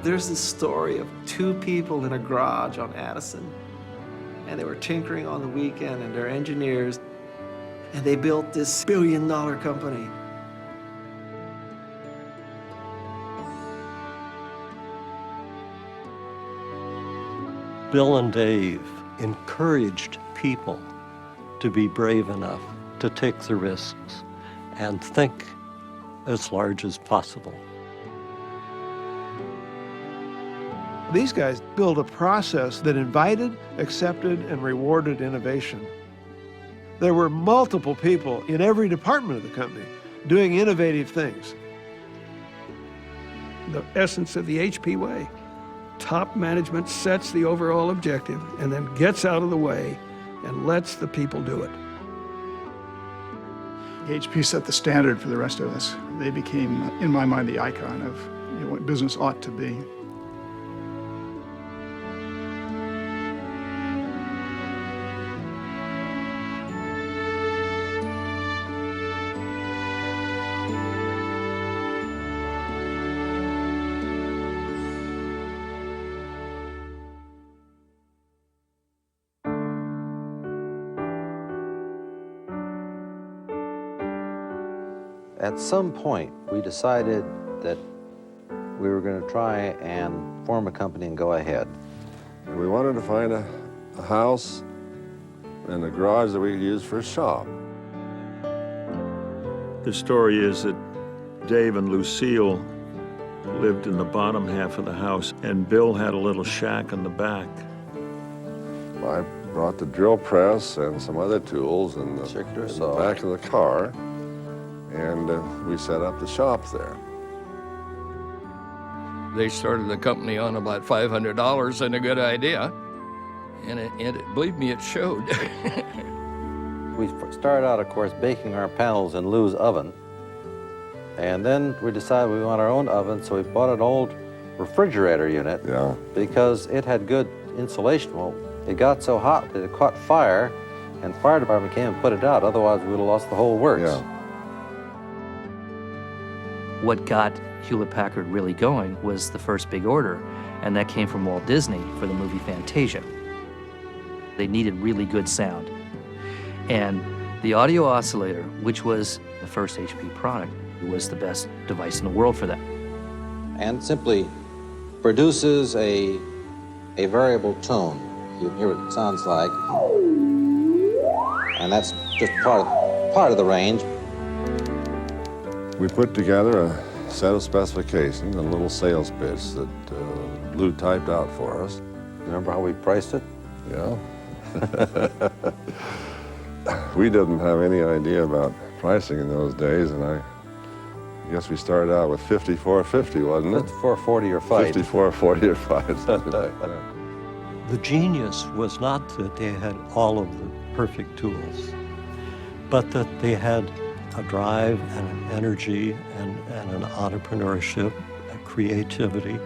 There's this story of two people in a garage on Addison, and they were tinkering on the weekend, and they're engineers, and they built this billion-dollar company. Bill and Dave encouraged people to be brave enough to take the risks and think as large as possible. These guys built a process that invited, accepted, and rewarded innovation. There were multiple people in every department of the company doing innovative things. The essence of the HP way. Top management sets the overall objective and then gets out of the way and lets the people do it. HP set the standard for the rest of us. They became, in my mind, the icon of what business ought to be. At some point, we decided that we were going to try and form a company and go ahead. We wanted to find a house and a garage that we could use for a shop. The story is that Dave and Lucille lived in the bottom half of the house, and Bill had a little shack in the back. I brought the drill press and some other tools in the back of the car, and we set up the shop there. They started the company on about $500 and a good idea, and believe me, it showed. We started out, of course, baking our panels in Lou's oven, and then we decided we want our own oven, so we bought an old refrigerator unit because it had good insulation. Well, it got so hot that it caught fire, and the fire department came and put it out. Otherwise, we would have lost the whole works. What got Hewlett Packard really going was the first big order, and that came from Walt Disney for the movie Fantasia. They needed really good sound. And the audio oscillator, which was the first HP product, was the best device in the world for that. And simply produces a variable tone. You can hear what it sounds like. And that's just part of the range. We put together a set of specifications, a little sales pitch that Lou typed out for us. Remember how we priced it? Yeah. We didn't have any idea about pricing in those days, and I guess we started out with $54.50, wasn't it? $54.40 or fight. $54.40 or fight, something like that. The genius was not that they had all of the perfect tools, but that they had a drive and an energy and an entrepreneurship, a creativity.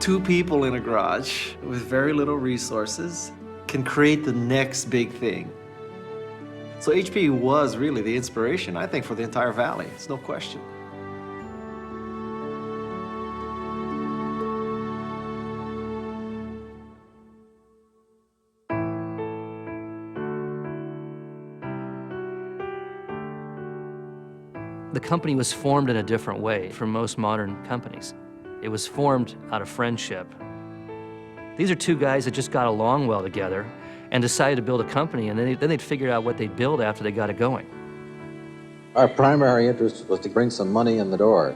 Two people in a garage with very little resources can create the next big thing. So HP was really the inspiration, I think, for the entire valley. It's no question. The company was formed in a different way from most modern companies. It was formed out of friendship. These are two guys that just got along well together and decided to build a company, and then they'd figure out what they'd build after they got it going. Our primary interest was to bring some money in the door.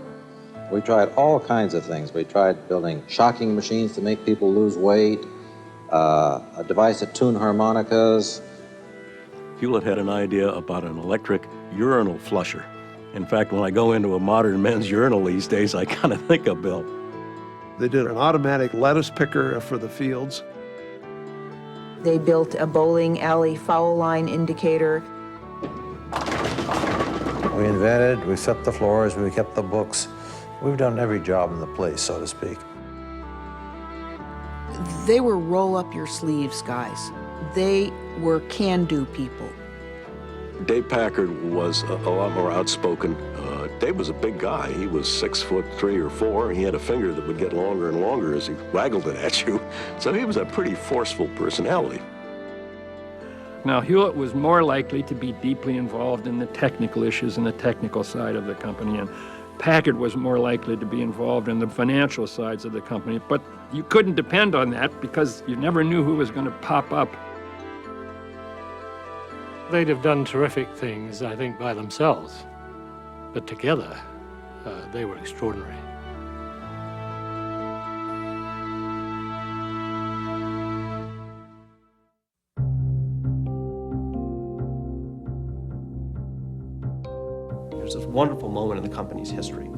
We tried all kinds of things. We tried building shocking machines to make people lose weight, a device to tune harmonicas. Hewlett had an idea about an electric urinal flusher. In fact, when I go into a modern men's urinal these days, I kind of think of Bill. They did an automatic lettuce picker for the fields. They built a bowling alley foul line indicator. We invented, we swept the floors, we kept the books. We've done every job in the place, so to speak. They were roll-up-your-sleeves guys. They were can-do people. Dave Packard was a lot more outspoken. Dave was a big guy. He was 6'3" or 4". He had a finger that would get longer and longer as he waggled it at you. So he was a pretty forceful personality. Now, Hewlett was more likely to be deeply involved in the technical issues and the technical side of the company, and Packard was more likely to be involved in the financial sides of the company. But you couldn't depend on that because you never knew who was going to pop up. They'd have done terrific things, I think, by themselves. But together, they were extraordinary. There's this wonderful moment in the company's history.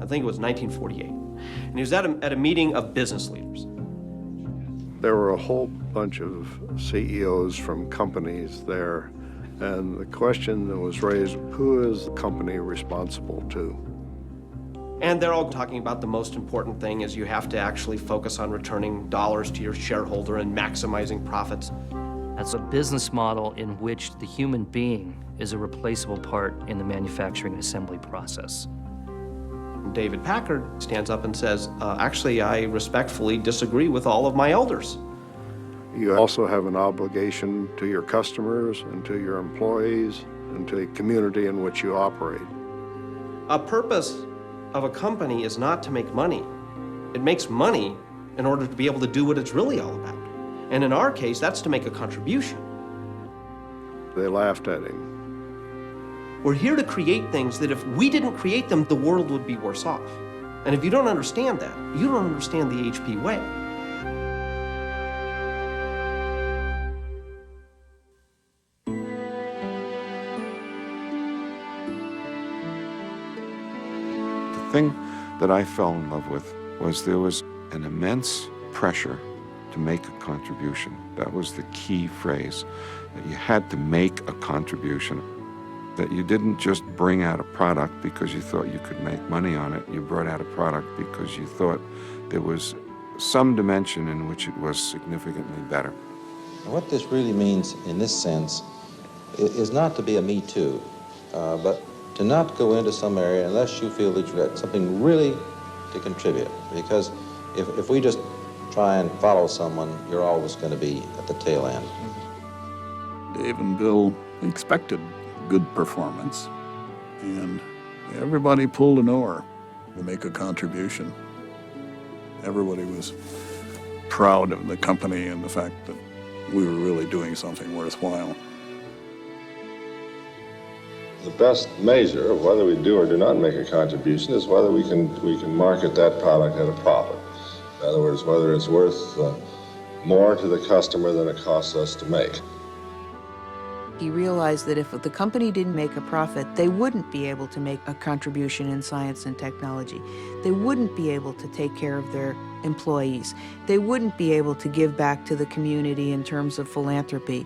I think it was 1948. And he was at a meeting of business leaders. There were a whole bunch of CEOs from companies there, and the question that was raised, who is the company responsible to? And they're all talking about the most important thing is you have to actually focus on returning dollars to your shareholder and maximizing profits. That's a business model in which the human being is a replaceable part in the manufacturing and assembly process. David Packard stands up and says, actually, I respectfully disagree with all of my elders. You also have an obligation to your customers and to your employees and to the community in which you operate. A purpose of a company is not to make money. It makes money in order to be able to do what it's really all about. And in our case, that's to make a contribution. They laughed at him. We're here to create things that if we didn't create them, the world would be worse off. And if you don't understand that, you don't understand the HP way. The thing that I fell in love with was there was an immense pressure to make a contribution. That was the key phrase, that you had to make a contribution, that you didn't just bring out a product because you thought you could make money on it. You brought out a product because you thought there was some dimension in which it was significantly better. What this really means in this sense is not to be a me too, but to not go into some area unless you feel that you've got something really to contribute. Because if we just try and follow someone, you're always going to be at the tail end. Dave and Bill expected good performance, and everybody pulled an oar to make a contribution. Everybody was proud of the company and the fact that we were really doing something worthwhile. The best measure of whether we do or do not make a contribution is whether we can market that product at a profit. In other words, whether it's worth more to the customer than it costs us to make. He realized that if the company didn't make a profit, they wouldn't be able to make a contribution in science and technology. They wouldn't be able to take care of their employees. They wouldn't be able to give back to the community in terms of philanthropy.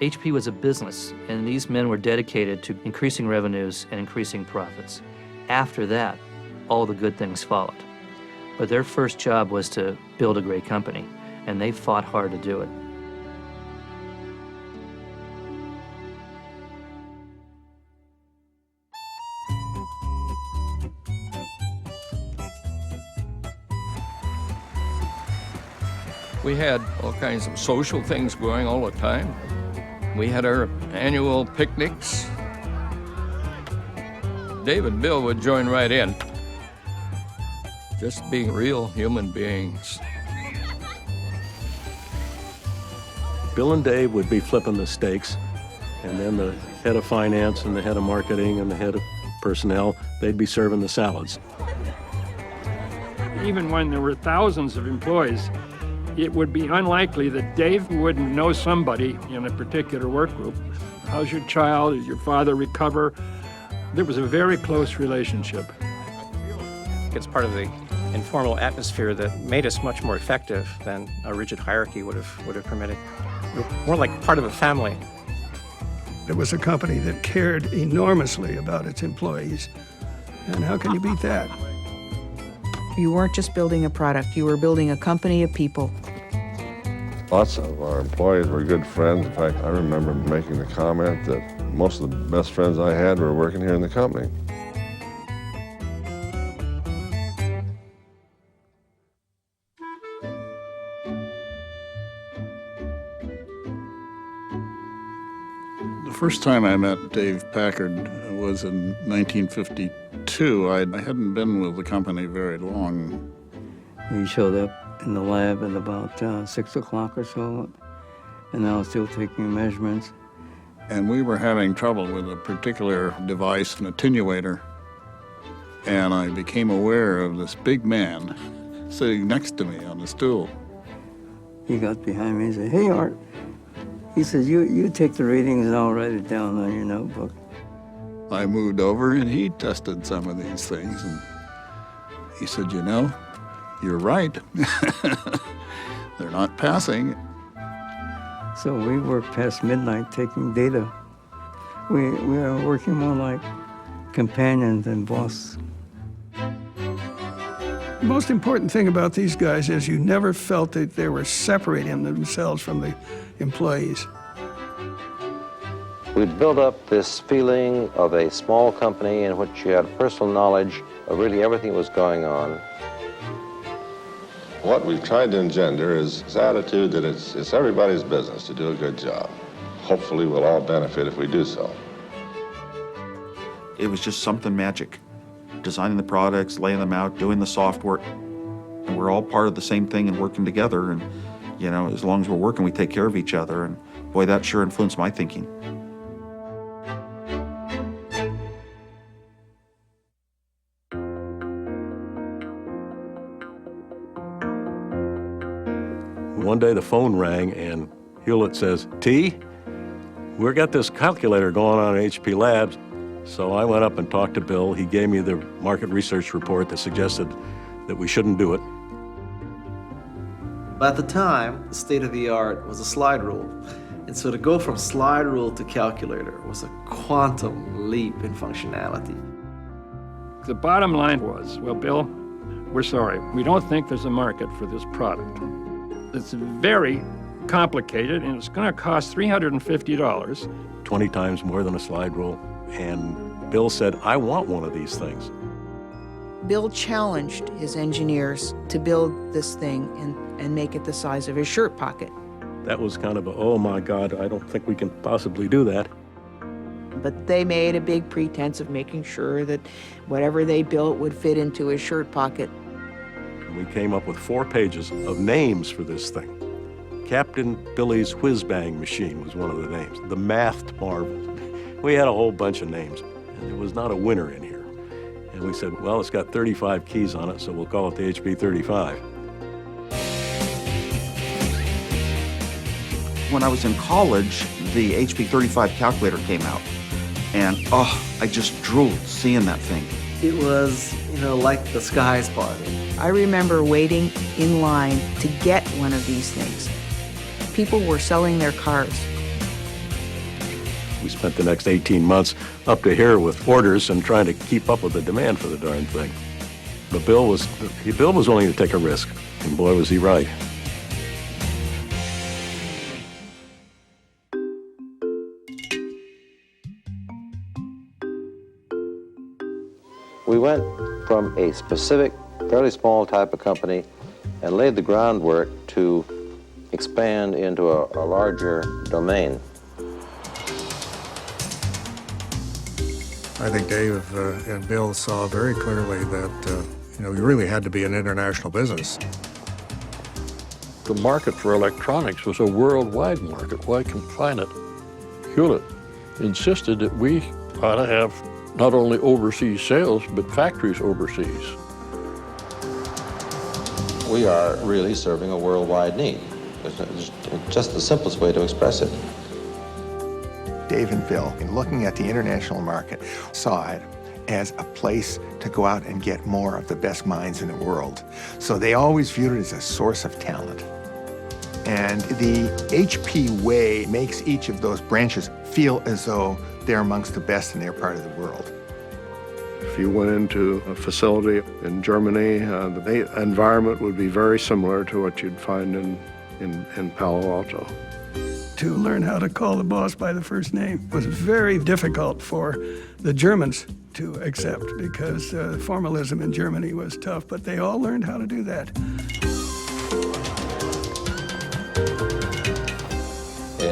HP was a business, and these men were dedicated to increasing revenues and increasing profits. After that, all the good things followed. But their first job was to build a great company, and they fought hard to do it. We had all kinds of social things going all the time. We had our annual picnics. Dave and Bill would join right in, just being real human beings. Bill and Dave would be flipping the steaks, and then the head of finance and the head of marketing and the head of personnel, they'd be serving the salads. Even when there were thousands of employees, it would be unlikely that Dave wouldn't know somebody in a particular work group. How's your child? Did your father recover? There was a very close relationship. It's part of the informal atmosphere that made us much more effective than a rigid hierarchy would have permitted. We were more like part of a family. It was a company that cared enormously about its employees. And how can you beat that? You weren't just building a product, you were building a company of people. Lots of our employees were good friends. In fact, I remember making the comment that most of the best friends I had were working here in the company. First time I met Dave Packard was in 1952. I hadn't been with the company very long. He showed up in the lab at about 6 o'clock or so, and I was still taking measurements. And we were having trouble with a particular device, an attenuator, and I became aware of this big man sitting next to me on the stool. He got behind me and said, "Hey, Art." He says, you take the readings and I'll write it down on your notebook. I moved over and he tested some of these things, and he said, "You know, you're right. They're not passing." So we worked past midnight taking data. We are working more like companions than boss. The most important thing about these guys is you never felt that they were separating themselves from the employees. We'd built up this feeling of a small company in which you had personal knowledge of really everything that was going on. What we've tried to engender is this attitude that it's everybody's business to do a good job. Hopefully we'll all benefit if we do so. It was just something magic. Designing the products, laying them out, doing the software. And we're all part of the same thing and working together. And, you know, as long as we're working, we take care of each other. And boy, that sure influenced my thinking. One day the phone rang and Hewlett says, "T, we've got this calculator going on at HP Labs." So I went up and talked to Bill. He gave me the market research report that suggested that we shouldn't do it. At the time, the state of the art was a slide rule. And so to go from slide rule to calculator was a quantum leap in functionality. The bottom line was, well, Bill, we're sorry. We don't think there's a market for this product. It's very complicated, and it's going to cost $350. 20 times more than a slide rule. And Bill said, "I want one of these things." Bill challenged his engineers to build this thing and make it the size of his shirt pocket. That was kind of a, oh my God, I don't think we can possibly do that. But they made a big pretense of making sure that whatever they built would fit into his shirt pocket. We came up with 4 pages of names for this thing. Captain Billy's whiz-bang machine was one of the names. The mathed marvel. We had a whole bunch of names, and there was not a winner in here. And we said, well, it's got 35 keys on it, so we'll call it the HP 35. When I was in college, the HP 35 calculator came out. And, I just drooled seeing that thing. It was, like the skies parted. I remember waiting in line to get one of these things. People were selling their cars. We spent the next 18 months up to here with orders and trying to keep up with the demand for the darn thing. But Bill was willing to take a risk, and boy, was he right. We went from a specific, fairly small type of company and laid the groundwork to expand into a larger domain. I think Dave and Bill saw very clearly that, we really had to be an international business. The market for electronics was a worldwide market. Why confine it? Hewlett insisted that we ought to have not only overseas sales, but factories overseas. We are really serving a worldwide need. It's just the simplest way to express it. Dave and Bill, in looking at the international market, saw it as a place to go out and get more of the best minds in the world. So they always viewed it as a source of talent. And the HP way makes each of those branches feel as though they're amongst the best in their part of the world. If you went into a facility in Germany, the environment would be very similar to what you'd find in Palo Alto. To learn how to call the boss by the first name was very difficult for the Germans to accept because formalism in Germany was tough, but they all learned how to do that.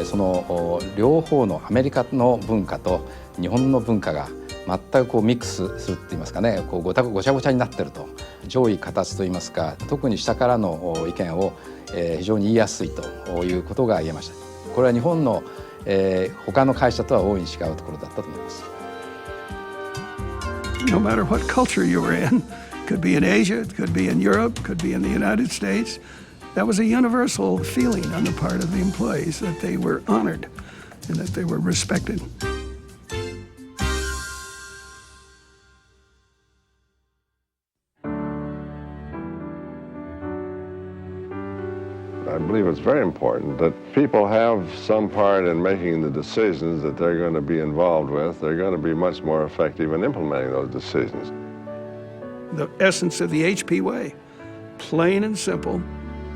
その両方のアメリカの文化と日本の文化が全くこうミックスするって言いますかね、こうごちゃごちゃになってると、上位形といいますか、特に下からの意見を非常に言いやすいということが言えました。これは日本の他の会社とは大いに違うところだったと思います。No matter what culture you were in, could be in Asia, it could be in Europe, could be in the United States, that was a universal feeling on the part of the employees that they were honored and that they were respected. I believe it's very important that people have some part in making the decisions that they're going to be involved with. They're going to be much more effective in implementing those decisions. The essence of the HP way, plain and simple,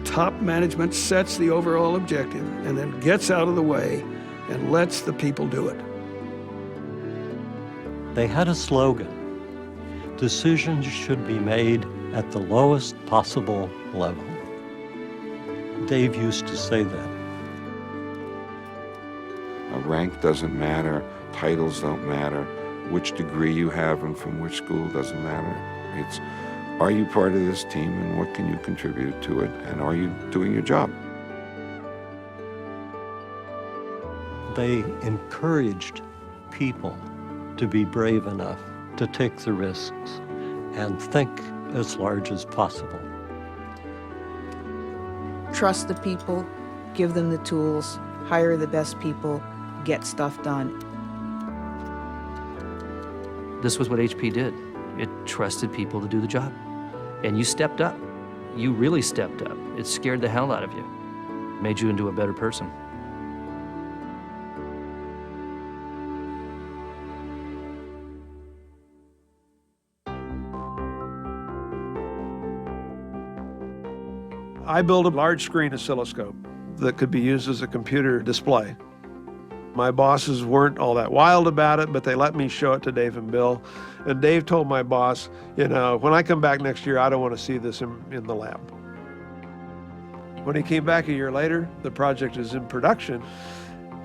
top management sets the overall objective and then gets out of the way and lets the people do it. They had a slogan: decisions should be made at the lowest possible level. Dave used to say that. A rank doesn't matter, titles don't matter, which degree you have and from which school doesn't matter. It's, are you part of this team and what can you contribute to it, and are you doing your job? They encouraged people to be brave enough to take the risks and think as large as possible. Trust the people, give them the tools, hire the best people, get stuff done. This was what HP did. It trusted people to do the job. And you stepped up. You really stepped up. It scared the hell out of you. Made you into a better person. I built a large screen oscilloscope that could be used as a computer display. My bosses weren't all that wild about it, but they let me show it to Dave and Bill. And Dave told my boss, you know, when I come back next year, I don't want to see this in the lab. When he came back a year later, the project is in production.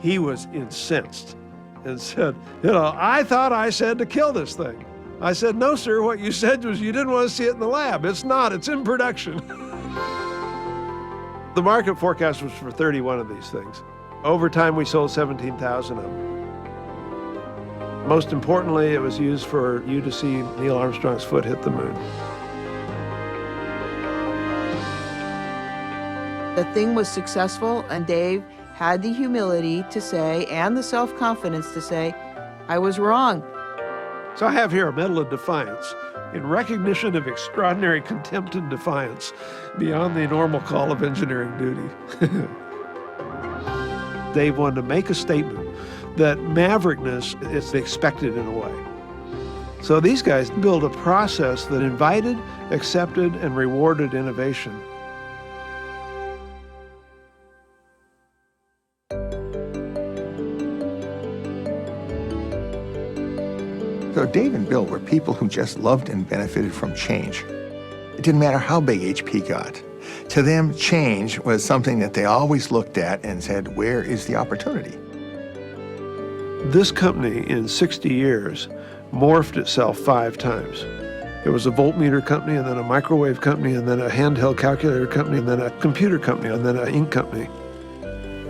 He was incensed and said, you know, I thought I said to kill this thing. I said, no, sir, what you said was you didn't want to see it in the lab. It's not, it's in production. The market forecast was for 31 of these things. Over time, we sold 17,000 of them. Most importantly, it was used for you to see Neil Armstrong's foot hit the moon. The thing was successful, and Dave had the humility to say, and the self-confidence to say, I was wrong. So I have here a Medal of Defiance in recognition of extraordinary contempt and defiance beyond the normal call of engineering duty. Dave wanted to make a statement that maverickness is expected in a way. So these guys built a process that invited, accepted, and rewarded innovation. So Dave and Bill were people who just loved and benefited from change. It didn't matter how big HP got. To them, change was something that they always looked at and said, where is the opportunity? This company, in 60 years, morphed itself 5 times. It was a voltmeter company, and then a microwave company, and then a handheld calculator company, and then a computer company, and then an ink company.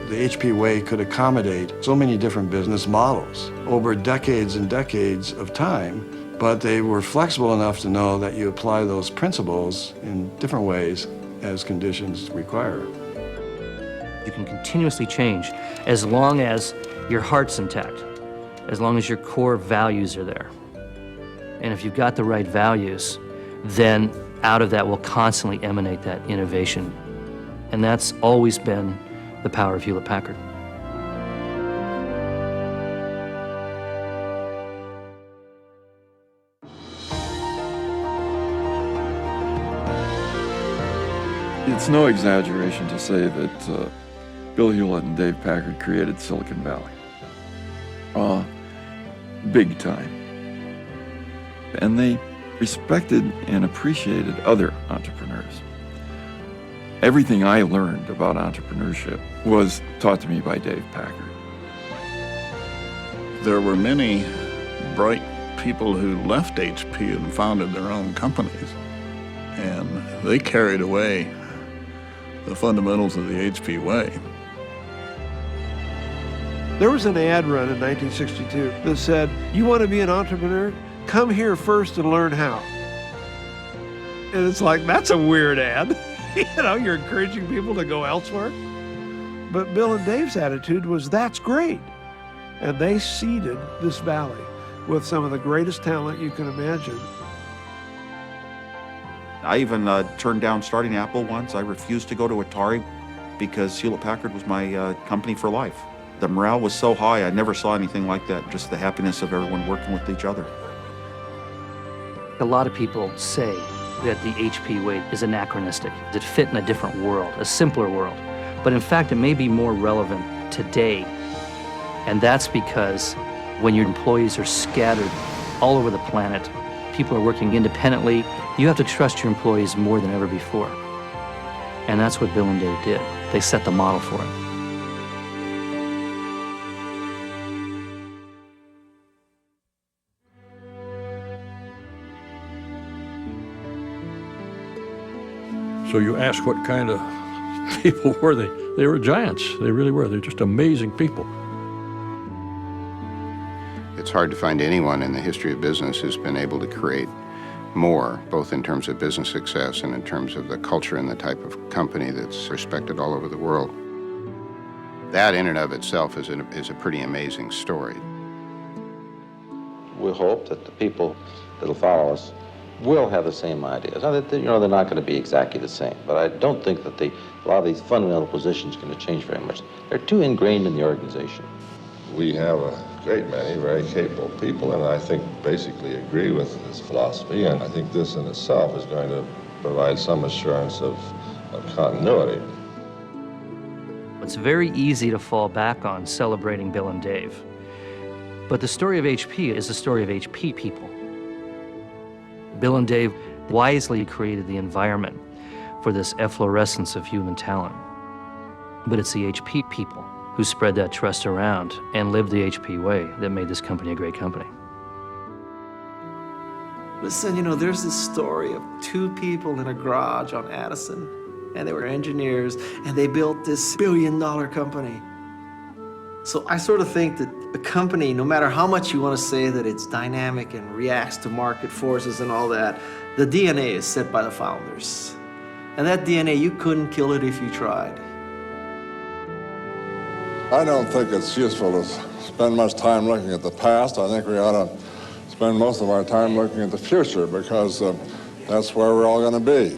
The HP way could accommodate so many different business models over decades and decades of time, but they were flexible enough to know that you apply those principles in different ways as conditions require. You can continuously change as long as your heart's intact, as long as your core values are there. And if you've got the right values, then out of that will constantly emanate that innovation. And that's always been the power of Hewlett Packard. It's no exaggeration to say that Bill Hewlett and Dave Packard created Silicon Valley. Big time. And they respected and appreciated other entrepreneurs. Everything I learned about entrepreneurship was taught to me by Dave Packard. There were many bright people who left HP and founded their own companies, and they carried away the fundamentals of the HP way. There was an ad run in 1962 that said, "You want to be an entrepreneur? Come here first and learn how." And it's like, that's a weird ad. You know, you're encouraging people to go elsewhere. But Bill and Dave's attitude was, that's great. And they seeded this valley with some of the greatest talent you can imagine. I even turned down starting Apple once. I refused to go to Atari because Hewlett Packard was my company for life. The morale was so high, I never saw anything like that, just the happiness of everyone working with each other. A lot of people say that the HP way is anachronistic. It fit in a different world, a simpler world. But in fact, it may be more relevant today. And that's because when your employees are scattered all over the planet, people are working independently, you have to trust your employees more than ever before. And that's what Bill and Dave did. They set the model for it. So you ask what kind of people were they? They were giants. They really were. They're just amazing people. It's hard to find anyone in the history of business who's been able to create more, both in terms of business success and in terms of the culture and the type of company that's respected all over the world. That in and of itself is a pretty amazing story. We hope that the people that'll follow us will have the same ideas. Now, they're not going to be exactly the same, but I don't think that a lot of these fundamental positions are going to change very much. They're too ingrained in the organization. We have a great many very capable people, and I think basically agree with his philosophy, and I think this in itself is going to provide some assurance of continuity. It's very easy to fall back on celebrating Bill and Dave. But the story of HP is the story of HP people. Bill and Dave wisely created the environment for this efflorescence of human talent. But it's the HP people who spread that trust around and lived the HP way that made this company a great company. Listen, there's this story of two people in a garage on Addison, and they were engineers, and they built this billion-dollar company. So I sort of think that a company, no matter how much you want to say that it's dynamic and reacts to market forces and all that, the DNA is set by the founders. And that DNA, you couldn't kill it if you tried. I don't think it's useful to spend much time looking at the past. I think we ought to spend most of our time looking at the future, because that's where we're all going to be.